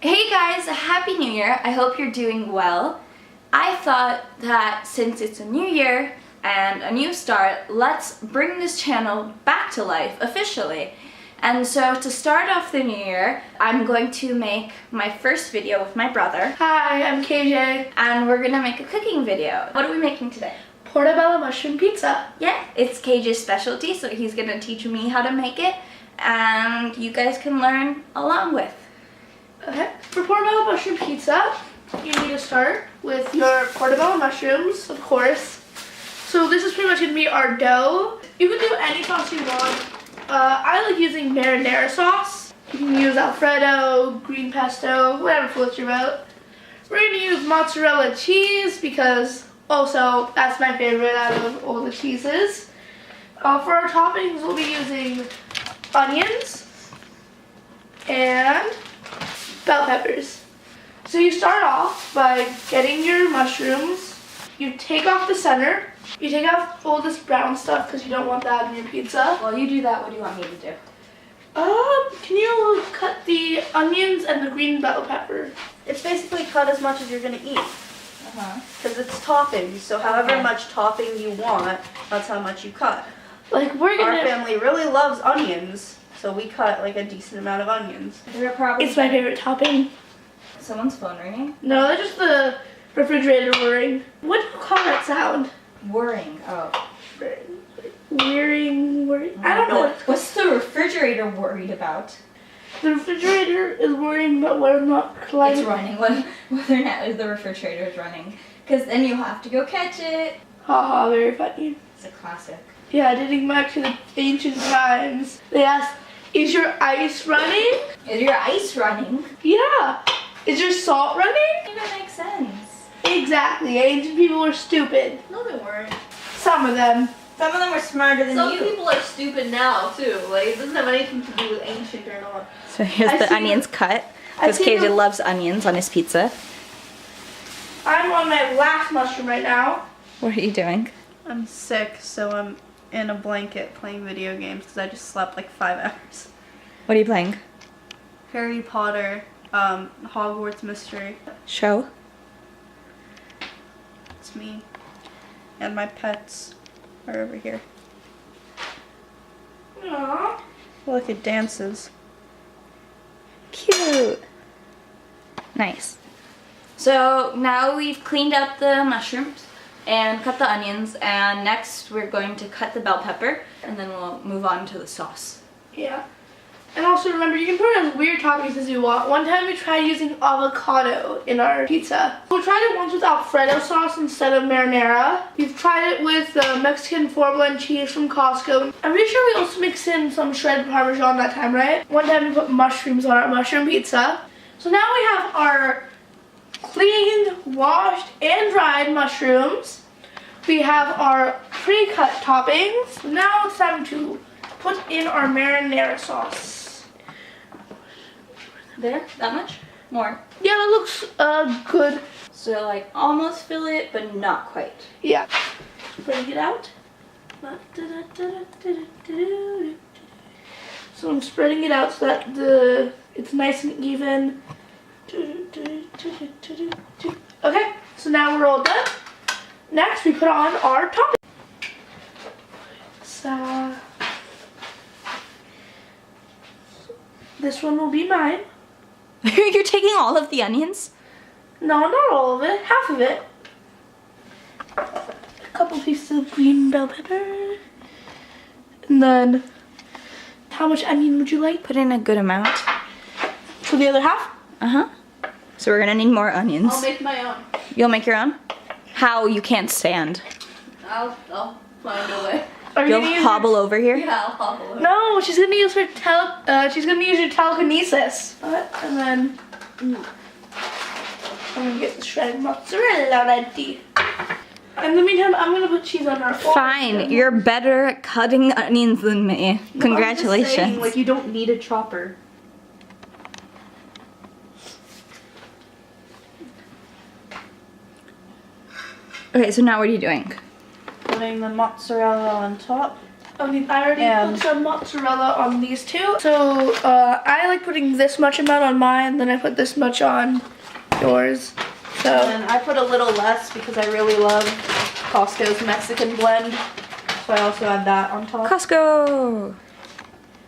Hey guys, Happy New Year. I hope you're doing well. I thought that since it's a new year and a new start, let's bring this channel back to life officially. And so to start off the new year, I'm going to make my first video with my brother. Hi, I'm KJ. And we're gonna make a cooking video. What are we making today? Portabello mushroom pizza. Yeah, it's KJ's specialty, so he's gonna teach me how to make it, and you guys can learn along with. Okay. For portabello mushroom pizza, you need to start with your portabello mushrooms, of course. So this is pretty much going to be our dough. You can do any sauce you want. I like using marinara sauce. You can use Alfredo, green pesto, whatever floats your boat. We're going to use mozzarella cheese because also that's my favorite out of all the cheeses. For our toppings, we'll be using onions and bell peppers. So you start off by getting your mushrooms. You take off the center. You take off all this brown stuff because you don't want that in your pizza. While you do that, what do you want me to do? Can you cut the onions and the green bell pepper? It's basically cut as much as you're going to eat. Because it's toppings, so however much topping you want, that's how much you cut. Like Our family really loves onions, so we cut like a decent amount of onions. It's my favorite topping. Someone's phone ringing? No, that's just the refrigerator whirring. What do you call that sound? Whirring. Oh. Whirring. I don't know. What's the refrigerator worried about? The refrigerator is whirring, but we're not It's running. Whether or not the refrigerator is running. Because then you have to go catch it. Haha, very funny. It's a classic. Yeah, dating back to the ancient times. They asked, is your ice running? Is your ice running? Yeah. Is your salt running? That makes sense. Exactly. Ancient people were stupid. No, they weren't. Some of them. Some of them were smarter than Some you. people are stupid now, too. Like, it doesn't have anything to do with ancient or not. So here's the onions cut. Because KJ loves onions on his pizza. I'm on my last mushroom right now. What are you doing? I'm sick, so I'm in a blanket playing video games because I just slept like 5 hours. What are you playing? Harry Potter, Hogwarts Mystery. Show. It's me. And my pets are over here. Aww. Look, it dances. Cute. Nice. So now we've cleaned up the mushrooms and cut the onions, and next we're going to cut the bell pepper, and then we'll move on to the sauce. Yeah. And also remember, you can put as weird toppings as you want. One time we tried using avocado in our pizza. We tried it once with Alfredo sauce instead of marinara. We've tried it with Mexican 4-blend cheese from Costco. I'm pretty sure we also mixed in some shredded Parmesan that time, right? One time we put mushrooms on our mushroom pizza. So now we have our cleaned, washed, and dried mushrooms. We have our pre-cut toppings. Now it's time to put in our marinara sauce. There? That much? More? Yeah, that looks good. So like almost fill it, but not quite. Yeah. Spreading it out. So I'm spreading it out so that it's nice and even. Okay, so now we're all done. Next, we put on our topping. So this one will be mine. You're taking all of the onions? No, not all of it. Half of it. A couple pieces of green bell pepper. And then, how much onion would you like? Put in a good amount. For the other half? Uh-huh. So we're gonna need more onions. I'll make my own. You'll make your own? How? You can't stand. I'll find a way. You'll hobble over here? Yeah, I'll hobble over. No, she's gonna use her she's gonna use her telekinesis. And then I'm gonna get the shredded mozzarella ready. In the meantime, I'm gonna put cheese on our fork. Fine, you're better at cutting onions than me. Congratulations. I'm just saying, like, you don't need a chopper. Okay, so now what are you doing? Putting the mozzarella on top. I already put some mozzarella on these two. So I like putting this much amount on mine, then I put this much on yours. So And I put a little less because I really love Costco's Mexican blend. So I also add that on top. Costco!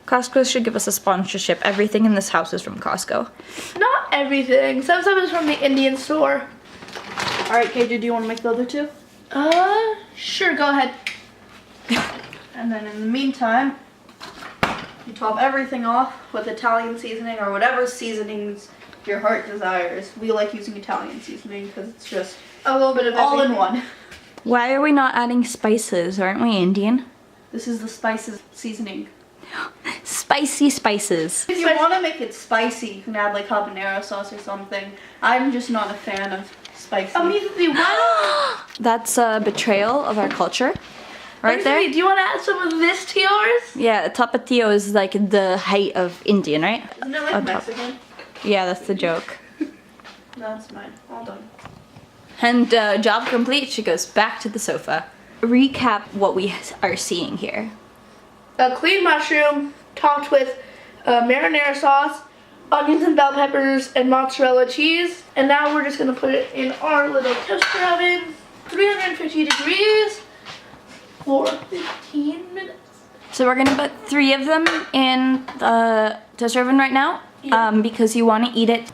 Costco should give us a sponsorship. Everything in this house is from Costco. not everything. Some stuff is from the Indian store. Alright, KJ, do you want to make the other two? Sure, go ahead. And then in the meantime, you top everything off with Italian seasoning or whatever seasonings your heart desires. We like using Italian seasoning because it's just A little bit of all in everything. one. Why are we not adding spices? Aren't we Indian? This is the spices seasoning. Spicy spices. If you want to make it spicy, you can add like habanero sauce or something. I'm just not a fan of spicy. Immediately, why? That's a betrayal of our culture. Right there? Do you want to add some of this to yours? Yeah, tapatio is like the height of Indian, right? Isn't it like On top. Mexican? Yeah, that's the joke. That's mine. All done. And job complete, she goes back to the sofa. Recap what we are seeing here. A clean mushroom topped with marinara sauce, onions and bell peppers, and mozzarella cheese. And now we're just gonna put it in our little toaster oven, 350 degrees, for 15 minutes. So we're gonna put 3 of them in the toaster oven right now, because you want to eat it.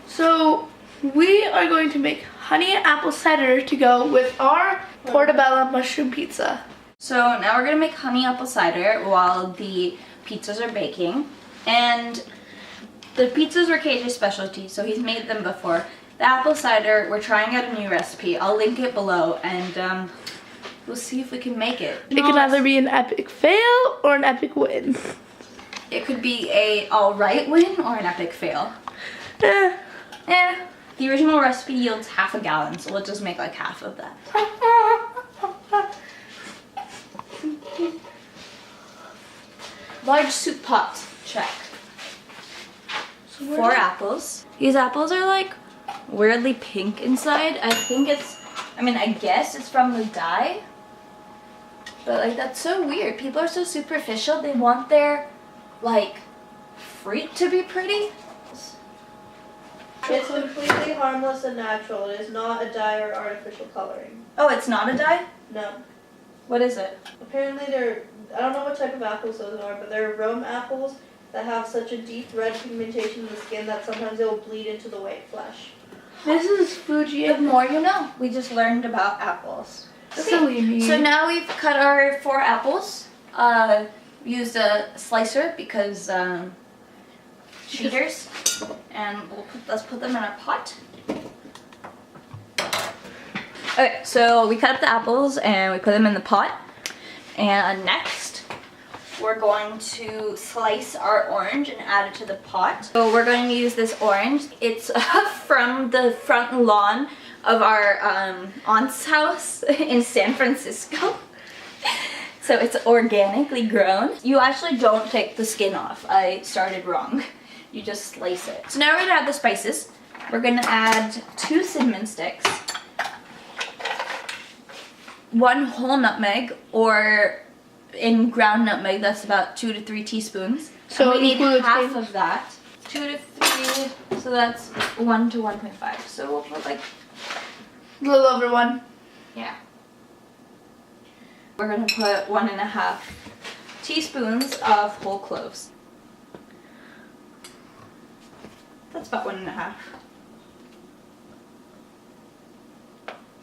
So we are going to make honey apple cider to go with our portabello mushroom pizza. So now we're gonna make honey apple cider while the pizzas are baking. And the pizzas were KJ's specialty, so he's made them before. The apple cider, we're trying out a new recipe. I'll link it below, and we'll see if we can make it. It can either be an epic fail or an epic win. It could be a alright win or an epic fail. The original recipe yields half a gallon, so let's just make like half of that. Large soup pot, check. 4 apples. These apples are like weirdly pink inside. I guess it's from the dye. But like that's so weird. People are so superficial. They want their like fruit to be pretty. It's completely harmless and natural. It is not a dye or artificial coloring. Oh, it's not a dye? No. What is it? Apparently I don't know what type of apples those are, but they're Rome apples that have such a deep red pigmentation in the skin that sometimes they will bleed into the white flesh. This is Fuji. The more you know. We just learned about apples. Silly me. So now we've cut our 4 apples. Used a slicer because cheaters. And let's put them in our pot. Okay, so we cut up the apples and we put them in the pot. And next, we're going to slice our orange and add it to the pot. So we're going to use this orange. It's from the front lawn of our aunt's house in San Francisco. So it's organically grown. You actually don't take the skin off. I started wrong. You just slice it. So now we're gonna add the spices. We're gonna add 2 cinnamon sticks, 1 whole nutmeg, or in ground nutmeg, that's about 2 to 3 teaspoons. So and we need include half of that. 2 to 3, so that's 1 to 1.5. So we'll put like, A little over 1. yeah. We're gonna put 1.5 teaspoons of whole cloves. That's about 1.5.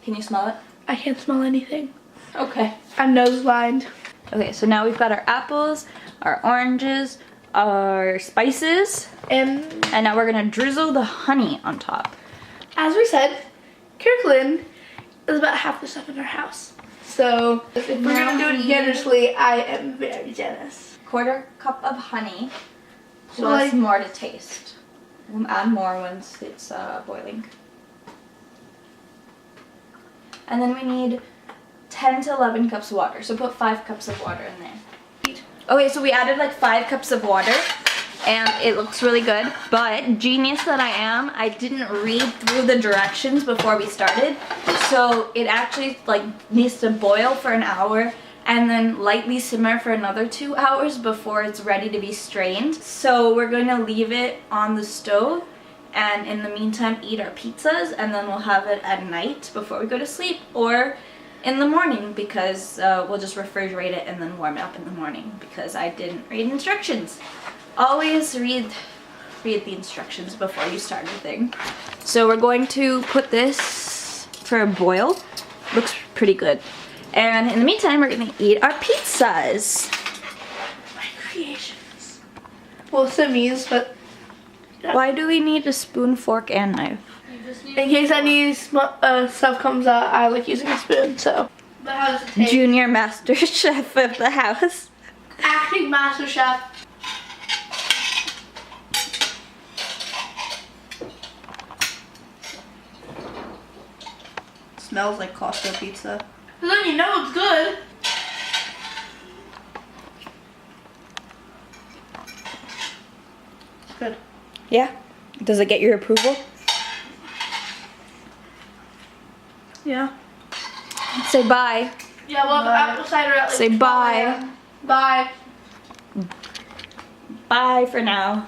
Can you smell it? I can't smell anything. Okay. I'm nose blind. Okay, so now we've got our apples, our oranges, our spices, And and now we're gonna drizzle the honey on top. as we said, Kirkland is about half the stuff in our house. So if we're gonna do it generously, I am very generous. 1/4 cup of honey, So plus like more to taste. We'll add more once it's boiling. And then we need 10 to 11 cups of water. So put 5 cups of water in there. Okay, so we added like 5 cups of water and it looks really good. But genius that I am, I didn't read through the directions before we started. So it actually like needs to boil for an hour and then lightly simmer for another 2 hours before it's ready to be strained. So we're going to leave it on the stove, and in the meantime eat our pizzas, and then we'll have it at night before we go to sleep, or in the morning, because we'll just refrigerate it and then warm it up in the morning, because I didn't read instructions. Always read the instructions before you start anything. So we're going to put this for a boil. Looks pretty good. And in the meantime, we're gonna eat our pizzas. My creations. Well, Simmy's, but yeah. Why do we need a spoon, fork, and knife? In case any stuff comes out, I like using a spoon, so. But how does it taste? Junior master chef of the house. Acting master chef. Smells like Costco pizza. But then you know it's good. It's good. Yeah? Does it get your approval? Yeah. Say bye. Yeah, well, apple cider at like Say 12 bye. a.m. Bye. Bye for now.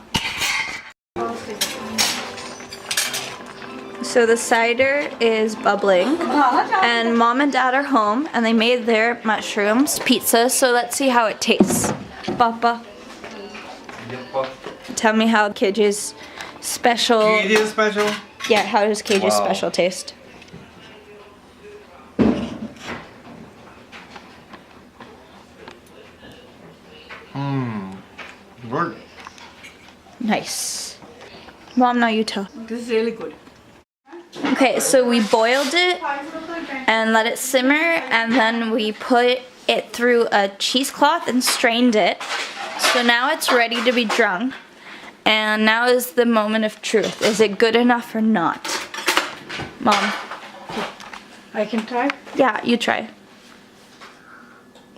So the cider is bubbling, and Mom and Dad are home, and they made their mushrooms pizza, so let's see how it tastes. Papa, tell me how KJ's special... KJ's special? Yeah, how does KJ's Wow. special taste? Good. Nice. Mom, now you tell. This is really good. Okay, so we boiled it and let it simmer, and then we put it through a cheesecloth and strained it. So now it's ready to be drunk. And now is the moment of truth. Is it good enough or not? Mom. I can try. Yeah, you try.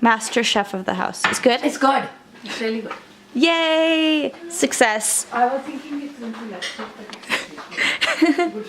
Master chef of the house. Is good? It's good. It's really good. Yay! Success. I was thinking it's going to be like good.